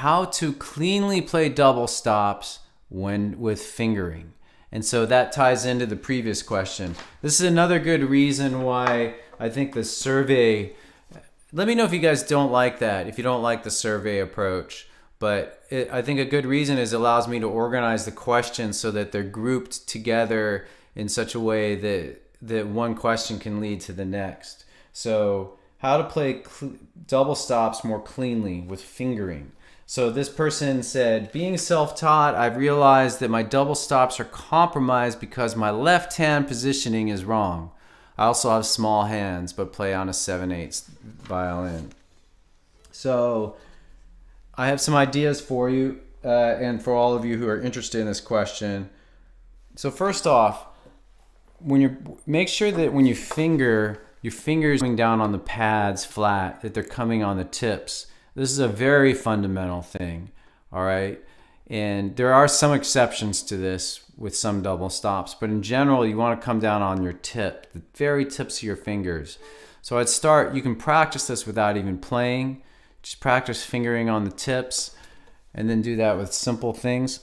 how to cleanly play double stops when with fingering. And so that ties into the previous question. This is another good reason why I think the survey, let me know if you guys don't like that, if you don't like the survey approach. But I think a good reason is it allows me to organize the questions so that they're grouped together in such a way that one question can lead to the next. So how to play double stops more cleanly with fingering. So this person said, being self-taught, I've realized that my double stops are compromised because my left hand positioning is wrong. I also have small hands, but play on a 7/8 violin. So I have some ideas for you and for all of you who are interested in this question. So first off, make sure that when you finger, your fingers going down on the pads flat, that they're coming on the tips. This is a very fundamental thing, all right? And there are some exceptions to this with some double stops, but in general, you want to come down on your tip, the very tips of your fingers. So I'd start, you can practice this without even playing. Just practice fingering on the tips, and then do that with simple things.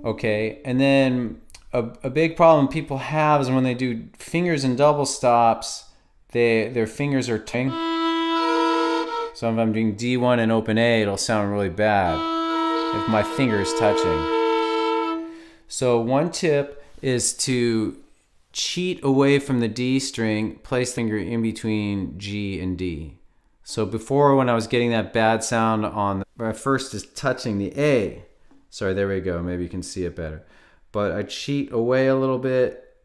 Okay, and then a big problem people have is when they do fingers and double stops, their fingers are touching. So if I'm doing D1 and open A, it'll sound really bad if my finger is touching. So one tip is to cheat away from the D string, place finger in between G and D. So before, when I was getting that bad sound on, where I first is touching the A. Sorry, there we go. Maybe you can see it better. But I cheat away a little bit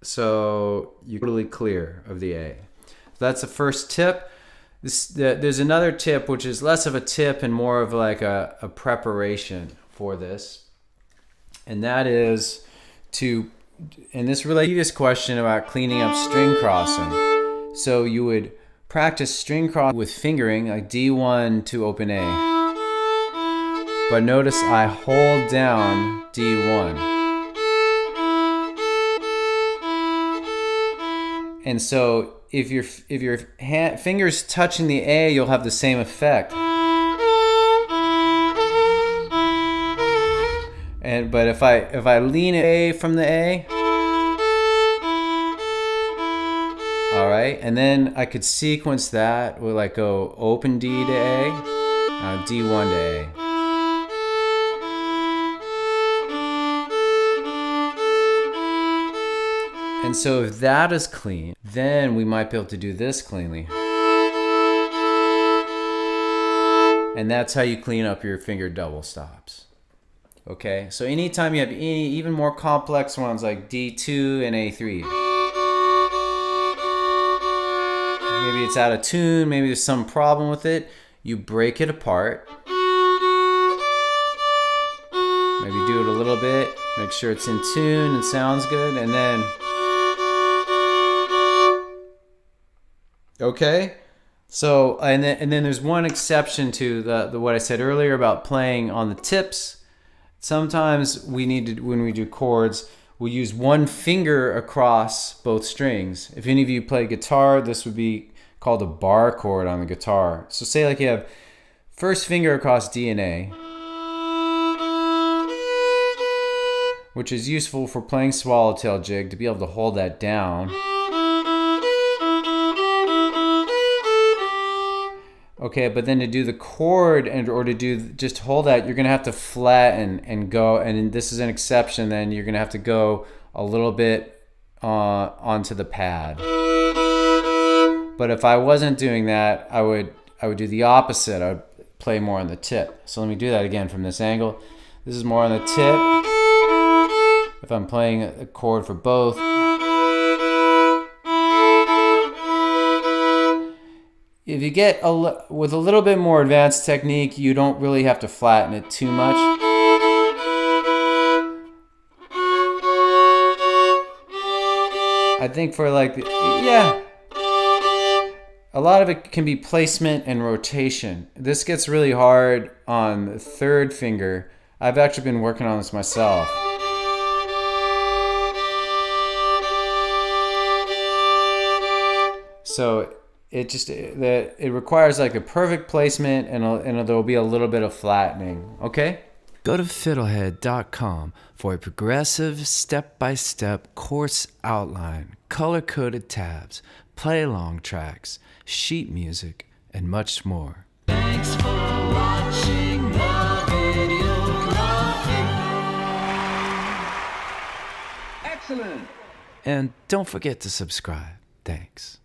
so you're totally clear of the A. So that's the first tip. There's another tip, which is less of a tip and more of like a preparation for this. And that is to, and this relates to this question about cleaning up string crossing. So you would practice string crossing with fingering, like D1 to open A. But notice I hold down D1. And so if your fingers touching the A, you'll have the same effect. But if I lean A from the A, all right, and then I could sequence that with like go open D to A, D1 to A. And so if that is clean, then we might be able to do this cleanly. And that's how you clean up your finger double stops. Okay, so anytime you have any even more complex ones like D2 and A3. Maybe it's out of tune, maybe there's some problem with it, you break it apart. Maybe do it a little bit, make sure it's in tune and sounds good, and then okay, so and then there's one exception to the what I said earlier about playing on the tips. Sometimes we need to, when we do chords, we'll use one finger across both strings. If any of you play guitar, this would be called a bar chord on the guitar. So say like you have first finger across D and A, which is useful for playing swallowtail jig to be able to hold that down. Okay, but then to do the chord or to do just hold that, you're gonna have to flatten and go, and this is an exception, then you're gonna have to go a little bit onto the pad. But if I wasn't doing that, I would do the opposite. I would play more on the tip. So let me do that again from this angle. This is more on the tip. If I'm playing a chord for both. If you get with a little bit more advanced technique, you don't really have to flatten it too much. I think for like, yeah, a lot of it can be placement and rotation. This gets really hard on the third finger. I've actually been working on this myself. So it requires like a perfect placement, and there'll be a little bit of flattening. Okay. Go to fiddlehead.com for a progressive step-by-step course outline, color-coded tabs, play-along tracks, sheet music, and much more. Thanks for watching the video. Excellent. And don't forget to subscribe. Thanks.